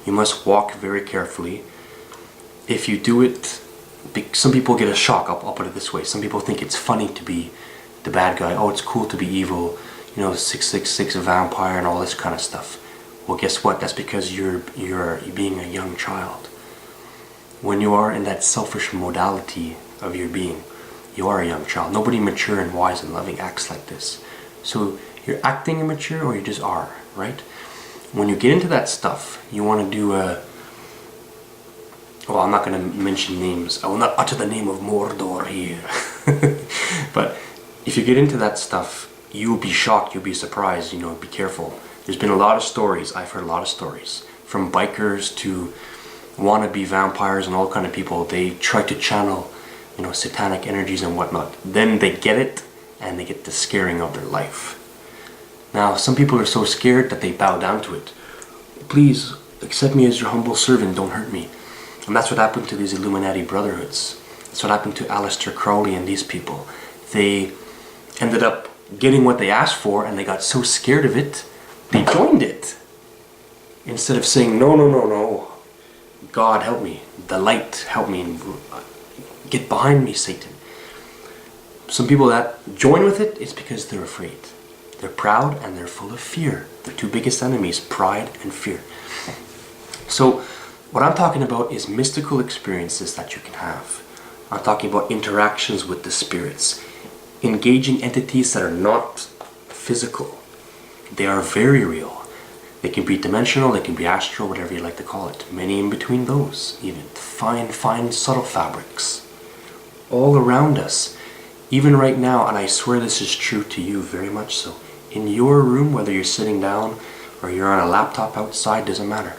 You must walk very carefully. If you do it, some people get a shock, I'll put it this way. Some people think it's funny to be the bad guy. Oh, it's cool to be evil, 666 vampire and all this kind of stuff. Well, guess what? That's because you're being a young child. When you are in that selfish modality of your being, you are a young child. Nobody mature and wise and loving acts like this. So you're acting immature or you just are, right? When you get into that stuff, you want to do well, I'm not going to mention names. I will not utter the name of Mordor here. But if you get into that stuff, you'll be shocked, you'll be surprised, be careful. There's been a lot of stories, I've heard a lot of stories, from bikers to wannabe vampires and all kind of people. They try to channel, satanic energies and whatnot. Then they get it, and they get the scaring of their life. Now, some people are so scared that they bow down to it. Please, accept me as your humble servant, don't hurt me. And that's what happened to these Illuminati brotherhoods. That's what happened to Aleister Crowley and these people. They ended up getting what they asked for, and they got so scared of it, they joined it. Instead of saying, no, God help me, the light help me, get behind me, Satan. Some people that join with it is because they're afraid. They're proud and they're full of fear. The two biggest enemies, pride and fear. So what I'm talking about is mystical experiences that you can have. I'm talking about interactions with the spirits, engaging entities that are not physical. They are very real. They can be dimensional, they can be astral, whatever you like to call it. Many in between those, even. Fine, subtle fabrics. All around us. Even right now, and I swear this is true to you very much so. In your room, whether you're sitting down or you're on a laptop outside, doesn't matter.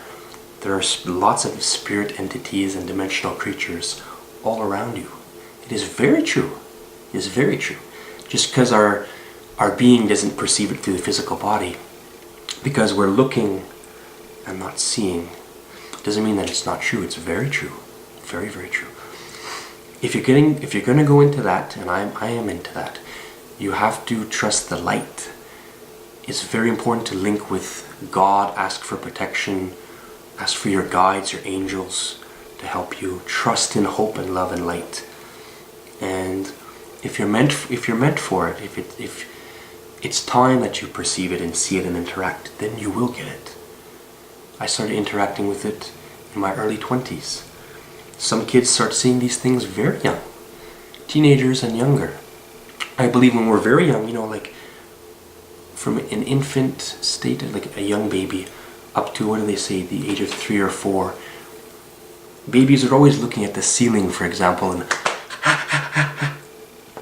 There are lots of spirit entities and dimensional creatures all around you. It is very true. It is very true. Just because our being doesn't perceive it through the physical body, because we're looking and not seeing, doesn't mean that it's not true. It's very true. Very, very true. If you're going to go into that, and I am into that, you have to trust the light. It's very important to link with God, ask for protection, ask for your guides, your angels to help you. Trust in hope and love and light. And if you're meant for it, if it's time that you perceive it and see it and interact, then you will get it. I started interacting with it in my early 20s. Some kids start seeing these things very young. Teenagers and younger. I believe when we're very young, like from an infant state, like a young baby, up to, what do they say, the age of 3 or 4. Babies are always looking at the ceiling, for example, and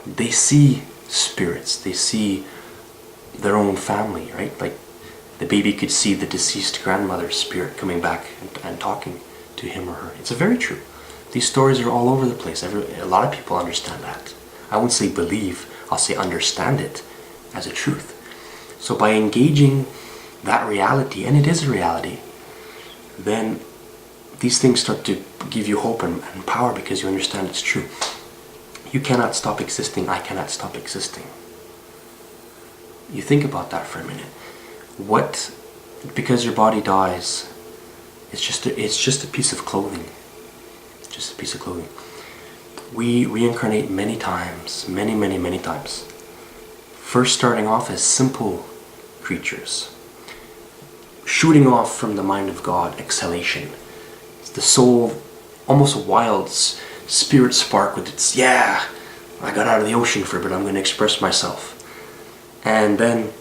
they see spirits. They see their own family, right? Like the baby could see the deceased grandmother's spirit coming back and talking to him or her. It's very true. These stories are all over the place. A lot of people understand that. I won't say believe, I'll say understand it as a truth. So by engaging that reality, and it is a reality, then these things start to give you hope and power because you understand it's true. You cannot stop existing, I cannot stop existing. You think about that for a minute. Because your body dies, it's just a piece of clothing. Just a piece of clothing. We reincarnate many times, many times. First starting off as simple creatures, shooting off from the mind of God, exhalation. It's the soul, almost a wild spirit spark with its, I got out of the ocean for a bit, I'm going to express myself. And then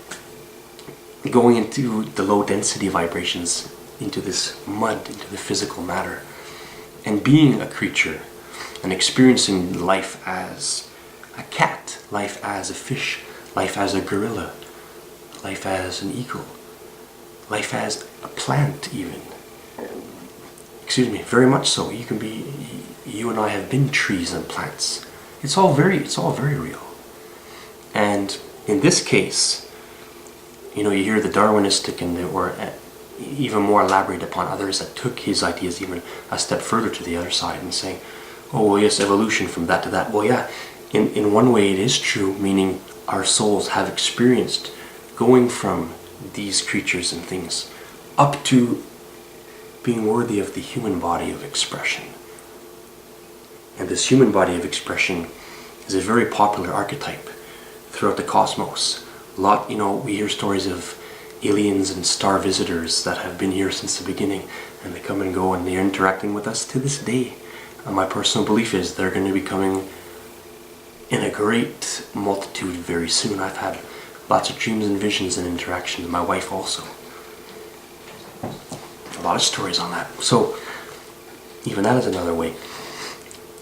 going into the low density vibrations, into this mud, into the physical matter, and being a creature and experiencing life as a cat, life as a fish, life as a gorilla, life as an eagle, life as a plant even. Excuse me, very much so. You and I have been trees and plants. It's all very real. And in this case, you hear the Darwinistic or even more elaborate upon others that took his ideas even a step further to the other side and saying, oh well, yes, evolution from that to that. Well, yeah, in one way it is true, meaning our souls have experienced going from these creatures and things up to being worthy of the human body of expression. And this human body of expression is a very popular archetype throughout the cosmos. We hear stories of aliens and star visitors that have been here since the beginning, and they come and go, and they're interacting with us to this day. And my personal belief is they're going to be coming in a great multitude very soon. I've had lots of dreams and visions and interactions, my wife also. A lot of stories on that. So even that is another way.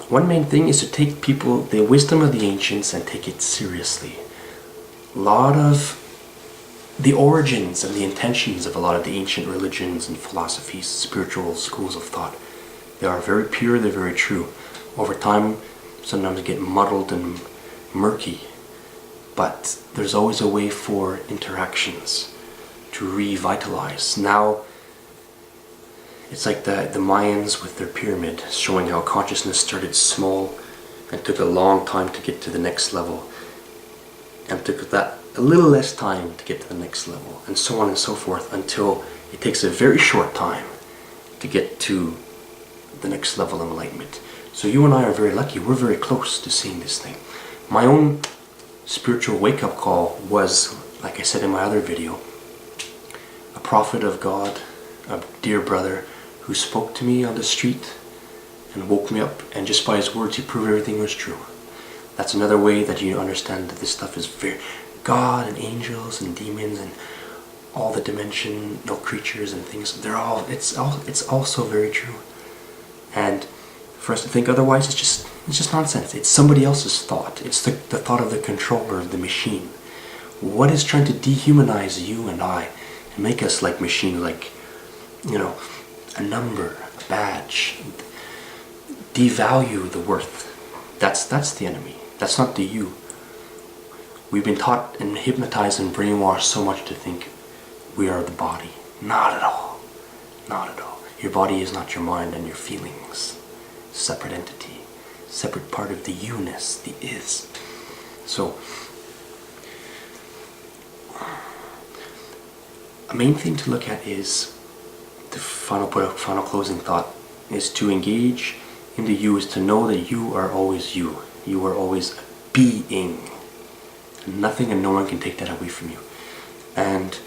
One main thing is to take the wisdom of the ancients and take it seriously. A lot of the origins and the intentions of a lot of the ancient religions and philosophies, spiritual schools of thought, they are very pure, they're very true. Over time, sometimes they get muddled and murky, but there's always a way for interactions to revitalize. Now, it's like the Mayans with their pyramid, showing how consciousness started small and took a long time to get to the next level, and took that a little less time to get to the next level, and so on and so forth, until it takes a very short time to get to the next level of enlightenment. So you and I are very lucky. We're very close to seeing this thing. My own spiritual wake-up call was, like I said in my other video, a prophet of God, a dear brother, who spoke to me on the street and woke me up, and just by his words he proved everything was true. That's another way that you understand that this stuff is very... God and angels and demons and all the dimensional creatures and things, it's also very true. And for us to think otherwise, it's just nonsense. It's somebody else's thought. It's the thought of the controller of the machine. What is trying to dehumanize you and I and make us like machines, like, a number, a badge, devalue the worth. That's the enemy. That's not the you. We've been taught and hypnotized and brainwashed so much to think we are the body. Not at all. Not at all. Your body is not your mind and your feelings. Separate entity. Separate part of the you-ness, the is. So, a main thing to look at is, the final closing thought, is to engage in the you, is to know that you are always you. You are always a being. Nothing and no one can take that away from you. And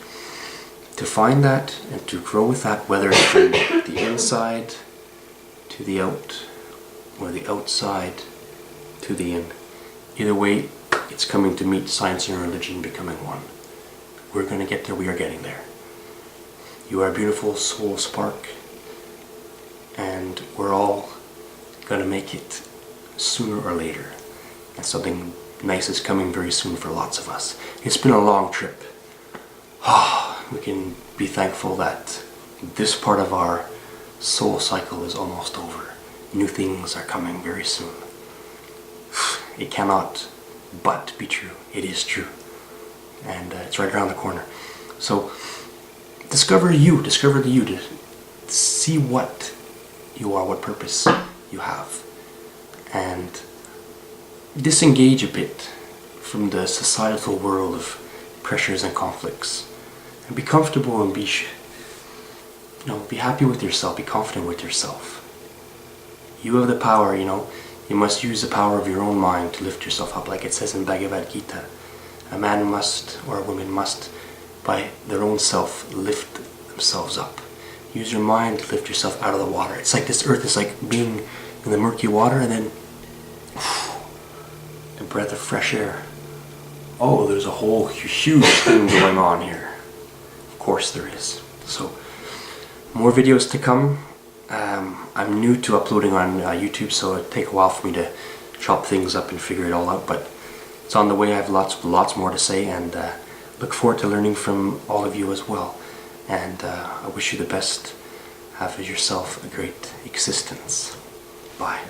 to find that and to grow with that, whether it's from the inside to the out, or the outside to the in, either way, it's coming to meet science and religion becoming one. We're going to get there. We are getting there. You are a beautiful soul spark, and we're all going to make it sooner or later. And something nice is coming very soon for lots of us. It's been a long trip. We can be thankful that this part of our soul cycle is almost over. New things are coming very soon. It cannot but be true. It is true. And it's right around the corner. So discover you, discover the you, to see what you are, what purpose you have. And disengage a bit from the societal world of pressures and conflicts, and be comfortable and be happy with yourself, be confident with yourself. You have the power, you must use the power of your own mind to lift yourself up, like it says in Bhagavad Gita. A man must, or a woman must, by their own self, lift themselves up. Use your mind to lift yourself out of the water. It's like this earth is like being in the murky water, and then a breath of fresh air. Oh, there's a whole huge thing going on here. Of course there is. So, more videos to come. I'm new to uploading on YouTube, so it'll take a while for me to chop things up and figure it all out, but it's on the way. I have lots more to say, and look forward to learning from all of you as well. And I wish you the best. Have yourself a great existence. Bye.